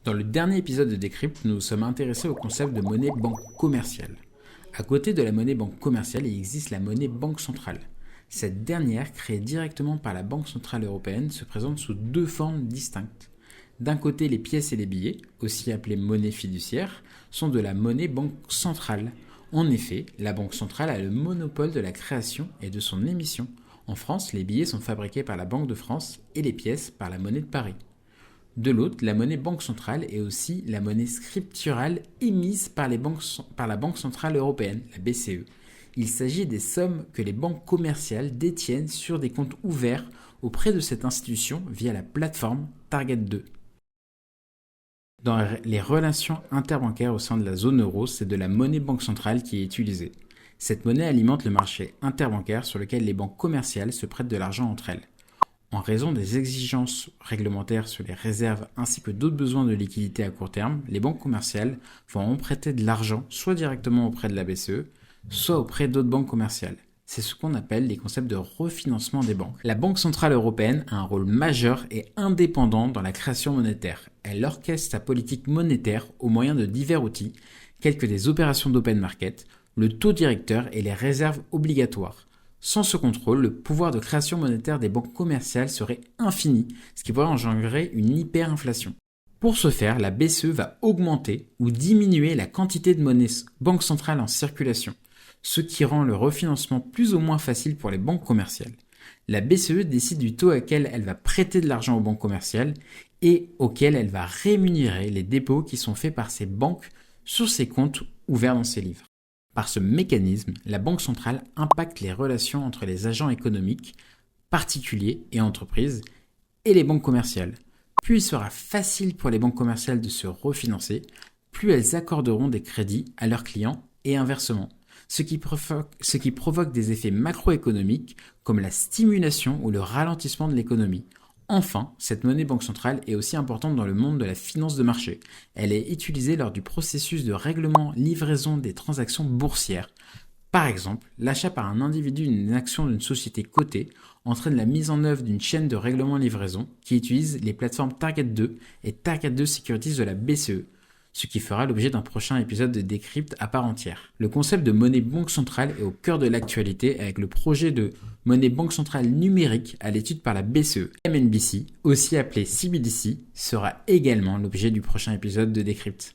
Dans le dernier épisode de Decrypt, nous nous sommes intéressés au concept de monnaie banque commerciale. À côté de la monnaie banque commerciale, il existe la monnaie banque centrale. Cette dernière, créée directement par la Banque centrale européenne, se présente sous deux formes distinctes. D'un côté, les pièces et les billets, aussi appelées monnaie fiduciaire, sont de la monnaie banque centrale. En effet, la Banque centrale a le monopole de la création et de son émission. En France, les billets sont fabriqués par la Banque de France et les pièces par la Monnaie de Paris. De l'autre, la monnaie banque centrale est aussi la monnaie scripturale émise par la Banque centrale européenne, la BCE. Il s'agit des sommes que les banques commerciales détiennent sur des comptes ouverts auprès de cette institution via la plateforme Target 2. Dans les relations interbancaires au sein de la zone euro, c'est de la monnaie banque centrale qui est utilisée. Cette monnaie alimente le marché interbancaire sur lequel les banques commerciales se prêtent de l'argent entre elles. En raison des exigences réglementaires sur les réserves ainsi que d'autres besoins de liquidité à court terme, les banques commerciales vont emprunter de l'argent soit directement auprès de la BCE, soit auprès d'autres banques commerciales. C'est ce qu'on appelle les concepts de refinancement des banques. La Banque centrale européenne a un rôle majeur et indépendant dans la création monétaire. Elle orchestre sa politique monétaire au moyen de divers outils, tels que des opérations d'open market, le taux directeur et les réserves obligatoires. Sans ce contrôle, le pouvoir de création monétaire des banques commerciales serait infini, ce qui pourrait engendrer une hyperinflation. Pour ce faire, la BCE va augmenter ou diminuer la quantité de monnaie banque centrale en circulation, ce qui rend le refinancement plus ou moins facile pour les banques commerciales. La BCE décide du taux auquel elle va prêter de l'argent aux banques commerciales et auquel elle va rémunérer les dépôts qui sont faits par ces banques sur ses comptes ouverts dans ses livres. Par ce mécanisme, la Banque centrale impacte les relations entre les agents économiques, particuliers et entreprises, et les banques commerciales. Plus il sera facile pour les banques commerciales de se refinancer, plus elles accorderont des crédits à leurs clients et inversement, ce qui provoque des effets macroéconomiques comme la stimulation ou le ralentissement de l'économie. Enfin, cette monnaie banque centrale est aussi importante dans le monde de la finance de marché. Elle est utilisée lors du processus de règlement-livraison des transactions boursières. Par exemple, l'achat par un individu d'une action d'une société cotée entraîne la mise en œuvre d'une chaîne de règlement-livraison qui utilise les plateformes Target 2 et Target 2 Securities de la BCE, ce qui fera l'objet d'un prochain épisode de Decrypt à part entière. Le concept de monnaie banque centrale est au cœur de l'actualité avec le projet de monnaie banque centrale numérique à l'étude par la BCE. MNBC, aussi appelé CBDC, sera également l'objet du prochain épisode de Decrypt.